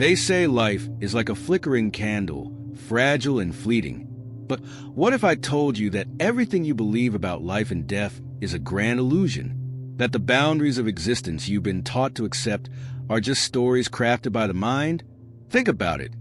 They say life is like a flickering candle, fragile and fleeting. But what if I told you that everything you believe about life and death is a grand illusion? That the boundaries of existence you've been taught to accept are just stories crafted by the mind? Think about it.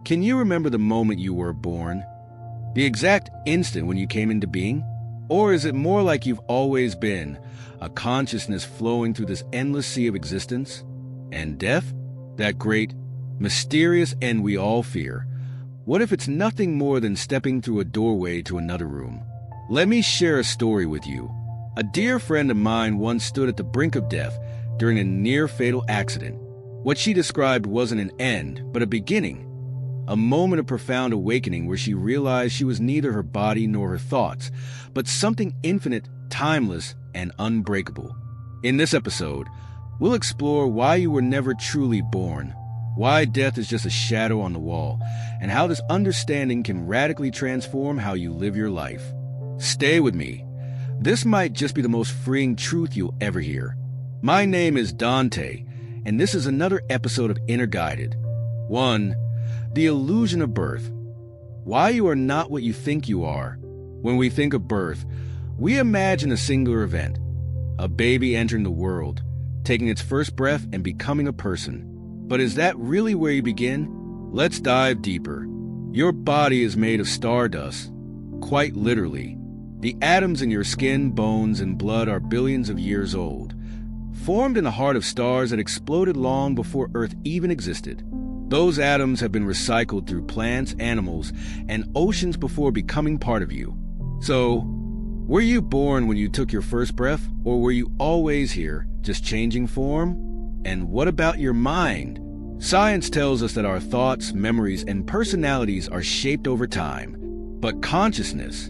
Can you remember the moment you were born? The exact instant when you came into being? Or is it more like you've always been, a consciousness flowing through this endless sea of existence? And death? That great, mysterious end we all fear. What if it's nothing more than stepping through a doorway to another room? Let me share a story with you. A dear friend of mine once stood at the brink of death during a near-fatal accident. What she described wasn't an end, but a beginning. A moment of profound awakening where she realized she was neither her body nor her thoughts, but something infinite, timeless, and unbreakable. In this episode, we'll explore why you were never truly born, why death is just a shadow on the wall, and how this understanding can radically transform how you live your life. Stay with me. This might just be the most freeing truth you'll ever hear. My name is Dante, and this is another episode of Inner Guided. 1. The illusion of birth. Why you are not what you think you are. When we think of birth, we imagine a singular event, a baby entering the world, taking its first breath and becoming a person. But is that really where you begin? Let's dive deeper. Your body is made of stardust, quite literally. The atoms in your skin, bones, and blood are billions of years old, formed in the heart of stars that exploded long before Earth even existed. Those atoms have been recycled through plants, animals, and oceans before becoming part of you. So, were you born when you took your first breath, or were you always here, just changing form? And what about your mind? Science tells us that our thoughts, memories, and personalities are shaped over time. But consciousness,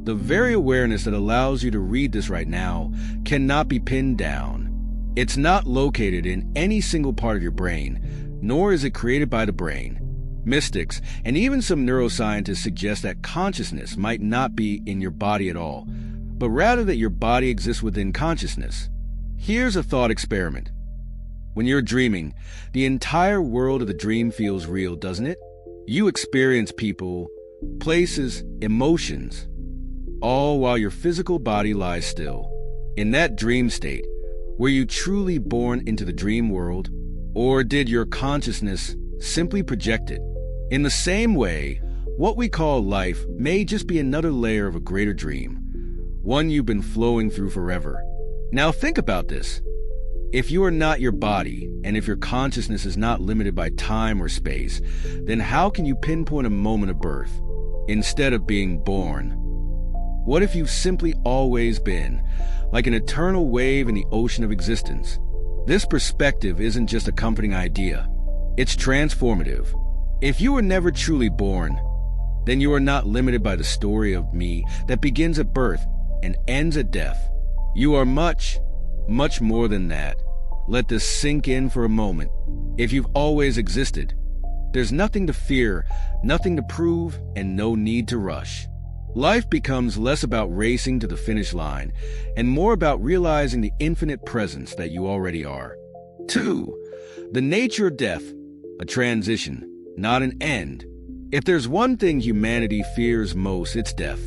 the very awareness that allows you to read this right now, cannot be pinned down. It's not located in any single part of your brain, nor is it created by the brain. Mystics and even some neuroscientists suggest that consciousness might not be in your body at all, but rather that your body exists within consciousness. Here's a thought experiment. When you're dreaming, the entire world of the dream feels real, doesn't it? You experience people, places, emotions, all while your physical body lies still. In that dream state, were you truly born into the dream world? Or did your consciousness simply project it? In the same way, what we call life may just be another layer of a greater dream, one you've been flowing through forever. Now think about this. If you are not your body, and if your consciousness is not limited by time or space, then how can you pinpoint a moment of birth, instead of being born? What if you've simply always been, like an eternal wave in the ocean of existence? This perspective isn't just a comforting idea, it's transformative. If you were never truly born, then you are not limited by the story of me that begins at birth and ends at death. You are much, much more than that. Let this sink in for a moment. If you've always existed, there's nothing to fear, nothing to prove, and no need to rush. Life becomes less about racing to the finish line and more about realizing the infinite presence that you already are. 2. The nature of death, a transition, not an end. If there's one thing humanity fears most, it's death.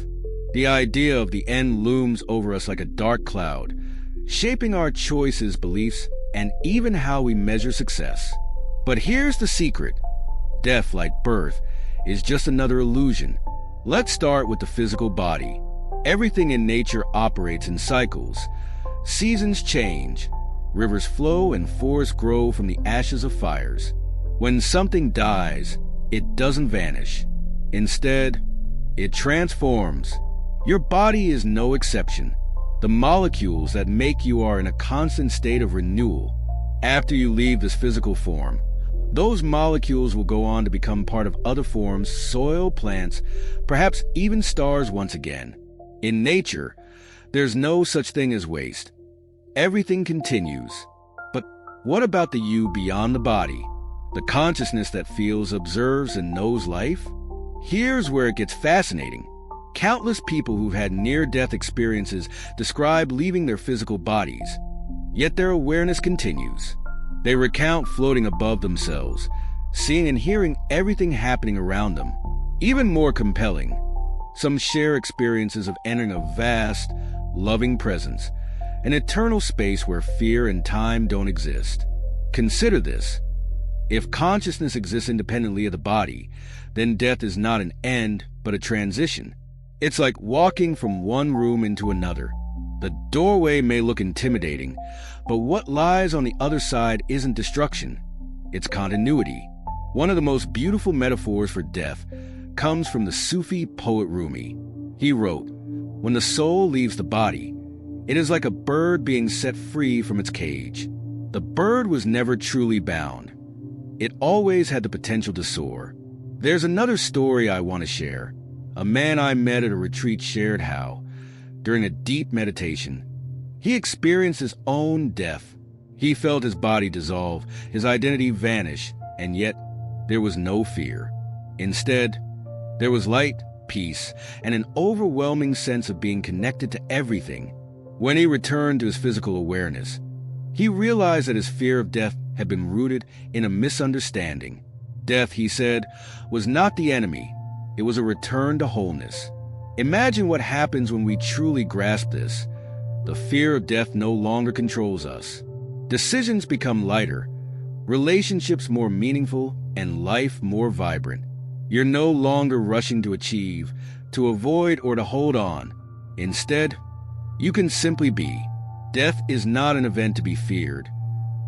The idea of the end looms over us like a dark cloud, shaping our choices, beliefs, and even how we measure success. But here's the secret. Death, like birth, is just another illusion. Let's start with the physical body. Everything in nature operates in cycles. Seasons change, rivers flow, and forests grow from the ashes of fires. When something dies, it doesn't vanish. Instead, it transforms. Your body is no exception. The molecules that make you are in a constant state of renewal. After you leave this physical form, those molecules will go on to become part of other forms, soil, plants, perhaps even stars once again. In nature, there's no such thing as waste. Everything continues. But what about the you beyond the body? The consciousness that feels, observes, and knows life? Here's where it gets fascinating. Countless people who've had near-death experiences describe leaving their physical bodies, yet their awareness continues. They recount floating above themselves, seeing and hearing everything happening around them. Even more compelling, some share experiences of entering a vast, loving presence, an eternal space where fear and time don't exist. Consider this. If consciousness exists independently of the body, then death is not an end, but a transition. It's like walking from one room into another. The doorway may look intimidating, but what lies on the other side isn't destruction. It's continuity. One of the most beautiful metaphors for death comes from the Sufi poet Rumi. He wrote, "When the soul leaves the body, it is like a bird being set free from its cage. The bird was never truly bound. It always had the potential to soar." There's another story I want to share. A man I met at a retreat shared how, during a deep meditation, he experienced his own death. He felt his body dissolve, his identity vanish, and yet there was no fear. Instead, there was light, peace, and an overwhelming sense of being connected to everything. When he returned to his physical awareness, he realized that his fear of death had been rooted in a misunderstanding. Death, he said, was not the enemy. It was a return to wholeness. Imagine what happens when we truly grasp this. The fear of death no longer controls us. Decisions become lighter, relationships more meaningful, and life more vibrant. You're no longer rushing to achieve, to avoid, or to hold on. Instead, you can simply be. Death is not an event to be feared,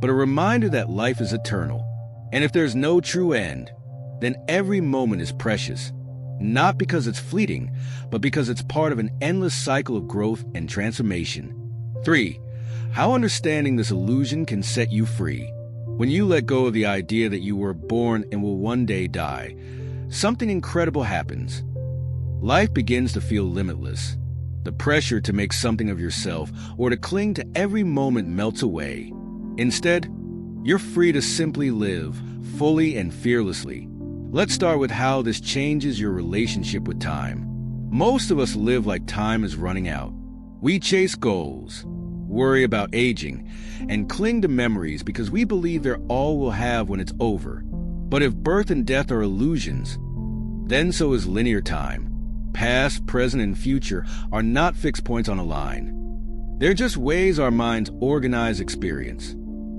but a reminder that life is eternal. And if there's no true end, then every moment is precious. Not because it's fleeting, but because it's part of an endless cycle of growth and transformation. 3. How understanding this illusion can set you free. When you let go of the idea that you were born and will one day die, something incredible happens. Life begins to feel limitless. The pressure to make something of yourself or to cling to every moment melts away. Instead, you're free to simply live, fully and fearlessly. Let's start with how this changes your relationship with time. Most of us live like time is running out. We chase goals, worry about aging, and cling to memories because we believe they're all we'll have when it's over. But if birth and death are illusions, then so is linear time. Past, present, and future are not fixed points on a line. They're just ways our minds organize experience.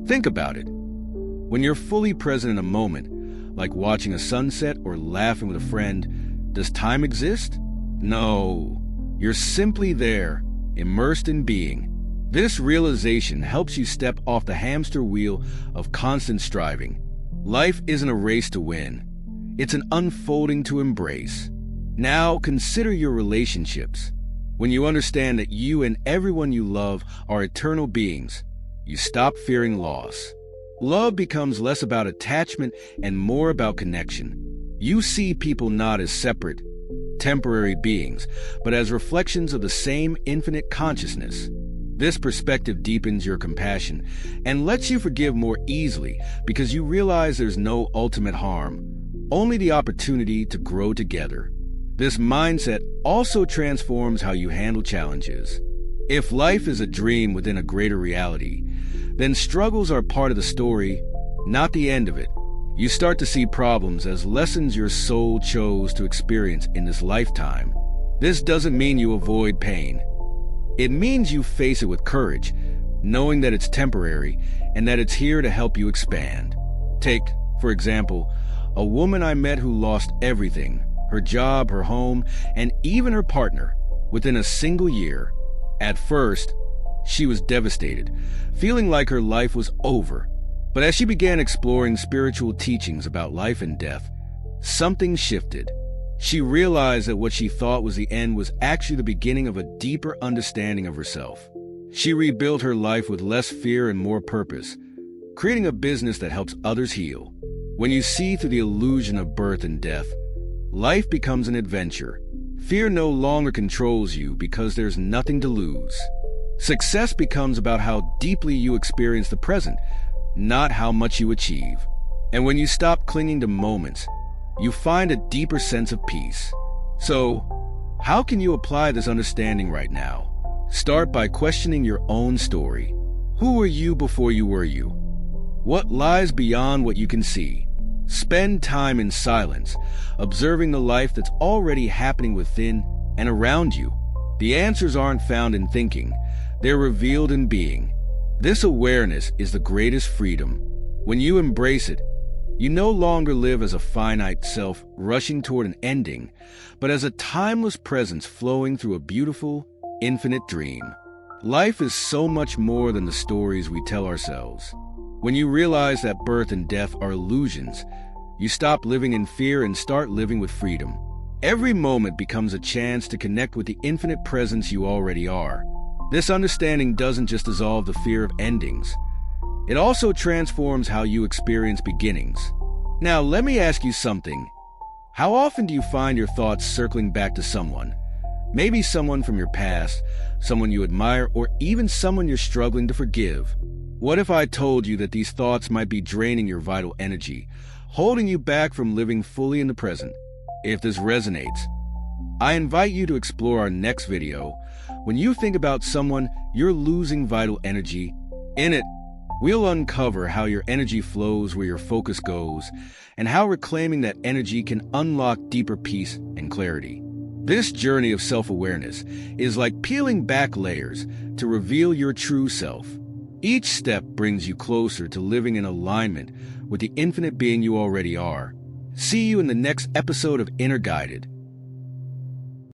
Think about it. When you're fully present in a moment, like watching a sunset or laughing with a friend, does time exist? No. You're simply there, immersed in being. This realization helps you step off the hamster wheel of constant striving. Life isn't a race to win. It's an unfolding to embrace. Now consider your relationships. When you understand that you and everyone you love are eternal beings, you stop fearing loss. Love becomes less about attachment and more about connection. You see people not as separate, temporary beings, but as reflections of the same infinite consciousness. This perspective deepens your compassion and lets you forgive more easily because you realize there's no ultimate harm, only the opportunity to grow together. This mindset also transforms how you handle challenges. If life is a dream within a greater reality, then struggles are part of the story, not the end of it. You start to see problems as lessons your soul chose to experience in this lifetime. This doesn't mean you avoid pain. It means you face it with courage, knowing that it's temporary and that it's here to help you expand. Take, for example, a woman I met who lost everything, her job, her home, and even her partner, within a single year. At first, she was devastated, feeling like her life was over. But as she began exploring spiritual teachings about life and death, something shifted. She realized that what she thought was the end was actually the beginning of a deeper understanding of herself. She rebuilt her life with less fear and more purpose, creating a business that helps others heal. When you see through the illusion of birth and death, life becomes an adventure. Fear no longer controls you because there's nothing to lose. Success becomes about how deeply you experience the present, not how much you achieve. And when you stop clinging to moments, you find a deeper sense of peace. So, how can you apply this understanding right now? Start by questioning your own story. Who were you before you were you? What lies beyond what you can see? Spend time in silence, observing the life that's already happening within and around you. The answers aren't found in thinking, they're revealed in being. This awareness is the greatest freedom. When you embrace it, you no longer live as a finite self rushing toward an ending, but as a timeless presence flowing through a beautiful, infinite dream. Life is so much more than the stories we tell ourselves. When you realize that birth and death are illusions, you stop living in fear and start living with freedom. Every moment becomes a chance to connect with the infinite presence you already are. This understanding doesn't just dissolve the fear of endings. It also transforms how you experience beginnings. Now, let me ask you something. How often do you find your thoughts circling back to someone? Maybe someone from your past, someone you admire, or even someone you're struggling to forgive. What if I told you that these thoughts might be draining your vital energy, holding you back from living fully in the present? If this resonates, I invite you to explore our next video. When you think about someone, you're losing vital energy. In it, we'll uncover how your energy flows where your focus goes, and how reclaiming that energy can unlock deeper peace and clarity. This journey of self-awareness is like peeling back layers to reveal your true self. Each step brings you closer to living in alignment with the infinite being you already are. See you in the next episode of Inner Guided.